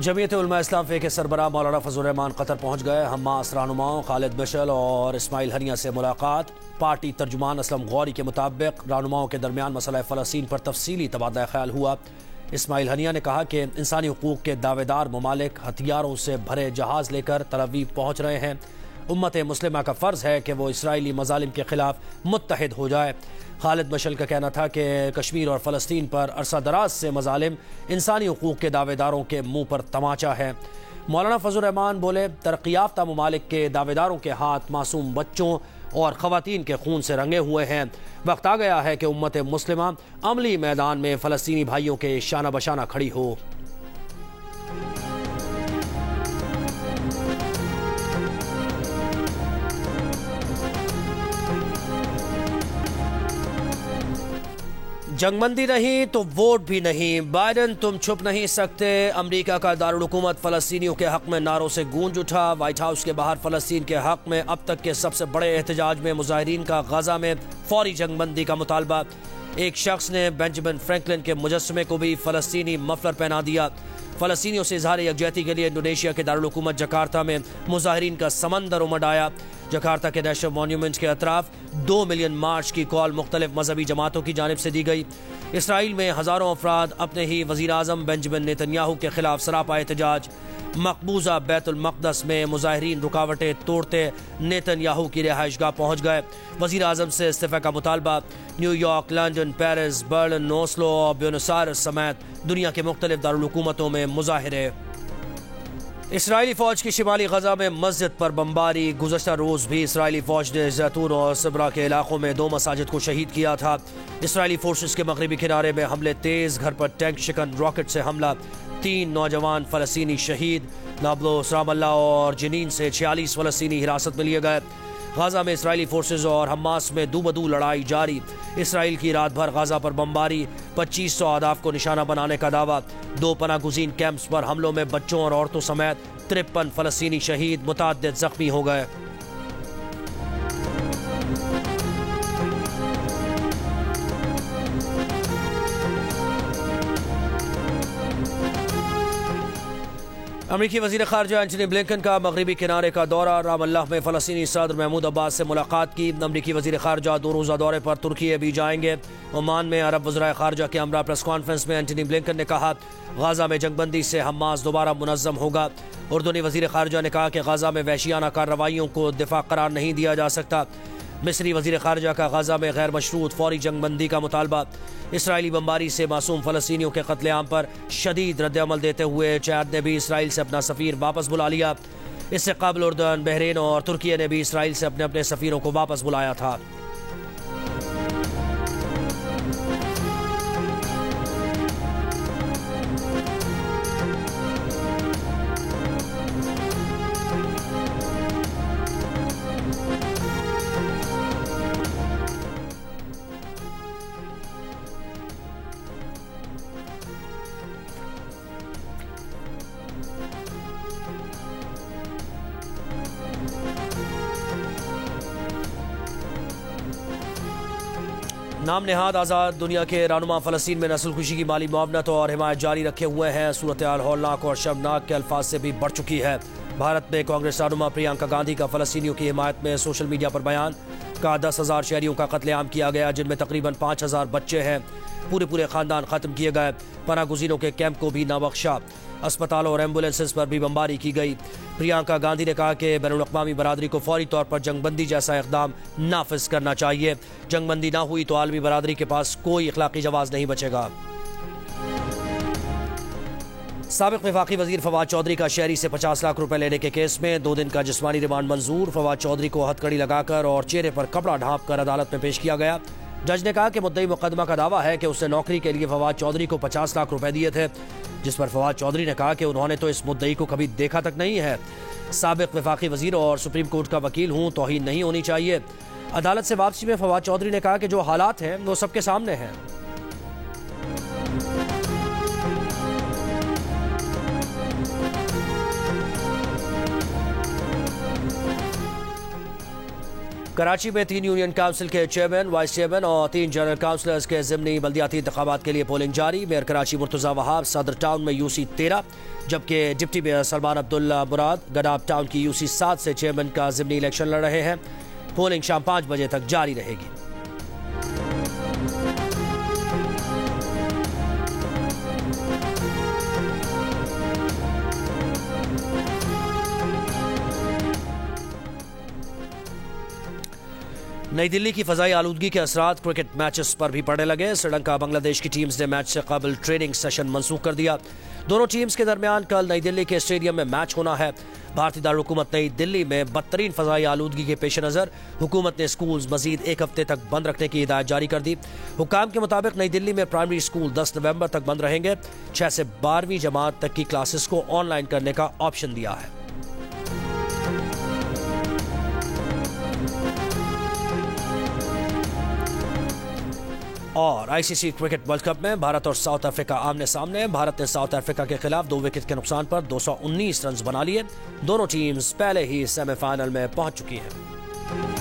जमीयत उलमा इस्लाम फ़े के सरबराह मौलाना फजल रहमान कतर पहुँच गए। हमास रहनुमाओं खालिद मशल और इस्माइल हनिया से मुलाकात। पार्टी तर्जुमान असलम गौरी के मुताबिक रहनुमाओं के दरमियान मसला फ़लस्तीन पर तफसीली तबादला ख्याल हुआ। इस्माइल हनिया ने कहा कि इंसानी हुकूक के दावेदार ममालिक हथियारों से भरे जहाज़ लेकर तल अवीव पहुँच रहे हैं। उम्मत मुस्लिमा का फ़र्ज़ है कि वो इसराइली मज़ालिम के ख़िलाफ़ मुत्तहिद हो जाए। खालिद मशल का कहना था कि कश्मीर और फ़लस्तीन पर अरसा दराज से मज़ालिम इंसानी हुकूक के दावेदारों के मुँह पर तमाचा है। मौलाना फजल रहमान बोले, तरक्की याफ्ता ममालिक के दावेदारों के हाथ मासूम बच्चों और ख़वातीन के खून से रंगे हुए हैं। वक्त आ गया है कि उम्मत मुस्लिमा अमली मैदान में फ़लस्तीनी भाइयों के शाना बशाना खड़ी हो। जंगबंदी नहीं तो वोट भी नहीं, बाइडन तुम छुप नहीं सकते। अमेरिका का दारुल हुकूमत फ़लस्तीनियों के हक में नारों से गूंज उठा। वाइट हाउस के बाहर फ़लस्तीन के हक में अब तक के सबसे बड़े एहतजाज में मुजाहिरीन का गजा में फौरी जंगबंदी का मुतालबा। एक शख्स ने बेंजामिन फ्रैंकलिन के मुजस्समे को भी फ़लस्तीनी मफलर पहना दिया। फ़लस्तीनियों से इज़हार यकजहती के लिए इंडोनेशिया के दारुल हुकूमत जकार्ता में मुजाहिरीन का समंदर उमड़ आया। जकार्ता के नेशनल मॉन्यूमेंट्स के अतराफ 2 मिलियन मार्च की कॉल मुख्तलिफ मजहबी जमातों की जानिब से दी गई। इसराइल में हज़ारों अफराद अपने ही वज़ीर आज़म बेंजामिन नेतन्याहू के खिलाफ सरापा एहतजाज। मकबूजा बैतुल मक़दस में मुजाहिरीन रुकावटें तोड़ते नेतन्याहू की रिहाइशगाह पहुँच गए। वज़ीर आज़म से इस्तीफ़ा का मुतालबा। New York, London, Paris, Berlin, Oslo और ब्यूनस आयर्स समेत दुनिया के मुख्तलिफ दारुल हुकूमतों में मुजाहिरे। इसराइली फ़ौज की शिमाली गजा में मस्जिद पर बमबारी। गुज़श्ता रोज़ भी इसराइली फ़ौज ने जैतून और सिबरा के इलाकों में 2 मसाजिद को शहीद किया था। इसराइली फोर्सेस के मगरबी किनारे में हमले तेज़, घर पर टैंक शिकन रॉकेट से हमला। 3 नौजवान फ़लस्तीनी शहीद। नाबलोस, रामल्ला और जनीन से 46 फ़लस्तीनी हिरासत में लिए गए। गाज़ा में इसराइली फोर्सेज और हमास में दूबदू लड़ाई जारी। इसराइल की रात भर गाज़ा पर बमबारी। 2500 अहदाफ को निशाना बनाने का दावा। 2 पनाह गुज़ीन कैंप्स पर हमलों में बच्चों और औरतों समेत 53 फ़लस्तीनी शहीद, मुतअद्दिद ज़ख्मी हो गए। अमरीकी वज़ीर ख़ारजा एंटनी ब्लिंकन का मगरबी किनारे का दौरा। रामल्लाह में फ़लस्तीनी सदर महमूद अब्बास से मुलाकात की। अमरीकी वज़ीर ख़ारजा 2 रोज़ा दौरे पर तुर्की भी जाएंगे। ओमान में अरब वज़राए ख़ारजा के हमरा प्रेस कॉन्फ्रेंस में एंटनी ब्लिंकन ने कहा, गाज़ा में जंगबंदी से हमास दोबारा मुनज़्ज़म होगा। उर्दूनी वज़ीर ख़ारजा ने कहा कि गाज़ा में वहशियाना कार्रवाइयों को दिफा करार नहीं दिया जा सकता। मिस्री वज़ीर ख़ारजा का गाज़ा में गैर मशरूत फौरी जंगबंदी का मुतालबा। इसराइली बमबारी से मासूम फ़लस्तीनियों के कत्लेआम पर शदीद रद्द-ए-अमल देते हुए चाद ने भी इसराइल से अपना सफ़ीर वापस बुला लिया। इससे कबल उर्दन, बहरीन और तुर्की ने भी इसराइल से अपने अपने सफ़ीरों को वापस बुलाया था। नाम नेहाद आज़ाद दुनिया के रहनुमा फ़लस्तीन में नस्ल खुशी की माली मुआवनत और हिमायत जारी रखे हुए हैं। सूरत हाल हौलनाक और शर्मनाक के अल्फाज से भी बढ़ चुकी है। भारत में कांग्रेस रहनुमा प्रियंका गांधी का फ़लस्तीनियों की हिमायत में सोशल मीडिया पर बयान। कहा 10,000 शहरियों का कत्लेआम किया गया, जिनमें तकरीबन 5,000 बच्चे हैं। पूरे ख़ानदान ख़त्म किए गए। पनाह गुज़ीनों के कैंप को भी ना बख्शा। अस्पतालों और एम्बुलेंसेस पर भी बमबारी की गई। प्रियंका गांधी ने कहा कि बैनुल-अक़वामी बरादरी को फौरी तौर पर जंगबंदी जैसा इक़दाम नाफिज करना चाहिए। जंगबंदी ना हुई तो आलमी बरादरी के पास कोई इखलाकी जवाज़ नहीं बचेगा। साबिक़ वफाकी वज़ीर फवाद चौधरी का शहरी से 50 लाख रुपए लेने के केस में 2 दिन का जिस्मानी रिमांड मंजूर। फवाद चौधरी को हथकड़ी लगाकर और चेहरे पर कपड़ा ढांप कर अदालत में पेश किया गया। जज ने कहा कि मुद्दई मुकदमा का दावा है कि उसने नौकरी के लिए फवाद चौधरी को 50 लाख रुपए दिए थे, जिस पर फवाद चौधरी ने कहा कि उन्होंने तो इस मुद्दई को कभी देखा तक नहीं है। साबिक़ वफाकी वज़ीर और सुप्रीम कोर्ट का वकील हूँ, तौहीन नहीं होनी चाहिए। अदालत से वापसी में फवाद चौधरी ने कहा कि जो हालात हैं वो सबके सामने हैं। कराची में 3 यूनियन काउंसिल के चेयरमैन, वाइस चेयरमैन और 3 जनरल काउंसलर्स के ज़िमनी बल्दियाती इंतखाबात के लिए पोलिंग जारी। मेयर कराची मुर्तज़ा वहाब, सदर टाउन में यूसी 13, जबकि डिप्टी मेयर सलमान अब्दुल्ला मुराद गडाब टाउन की यूसी 7 से चेयरमैन का ज़िमनी इलेक्शन लड़ रहे हैं। पोलिंग शाम 5 बजे तक जारी रहेगी। नई दिल्ली की फजाई आलूदगी के असरात क्रिकेट मैचेस पर भी पड़ने लगे। श्रीलंका बांग्लादेश की टीम्स ने मैच से कबल ट्रेनिंग सेशन मंसूख कर दिया। दोनों टीम्स के दरमियान कल नई दिल्ली के स्टेडियम में मैच होना है। भारतीय दारुलहुकूमत नई दिल्ली में बदतरीन फजाई आलूदगी के पेश नज़र हुकूमत ने स्कूल्स मजीद 1 हफ्ते तक बंद रखने की हिदायत जारी कर दी। हुकाम के मुताबिक नई दिल्ली में प्राइमरी स्कूल 10 नवंबर तक बंद रहेंगे। 6 से 12वीं जमात तक की क्लासेस को ऑनलाइन करने का ऑप्शन दिया है। और आईसीसी क्रिकेट वर्ल्ड कप में भारत और साउथ अफ्रीका आमने सामने। भारत ने साउथ अफ्रीका के खिलाफ 2 विकेट के नुकसान पर 219 रन बना लिए। दोनों टीम्स पहले ही सेमीफाइनल में पहुंच चुकी हैं।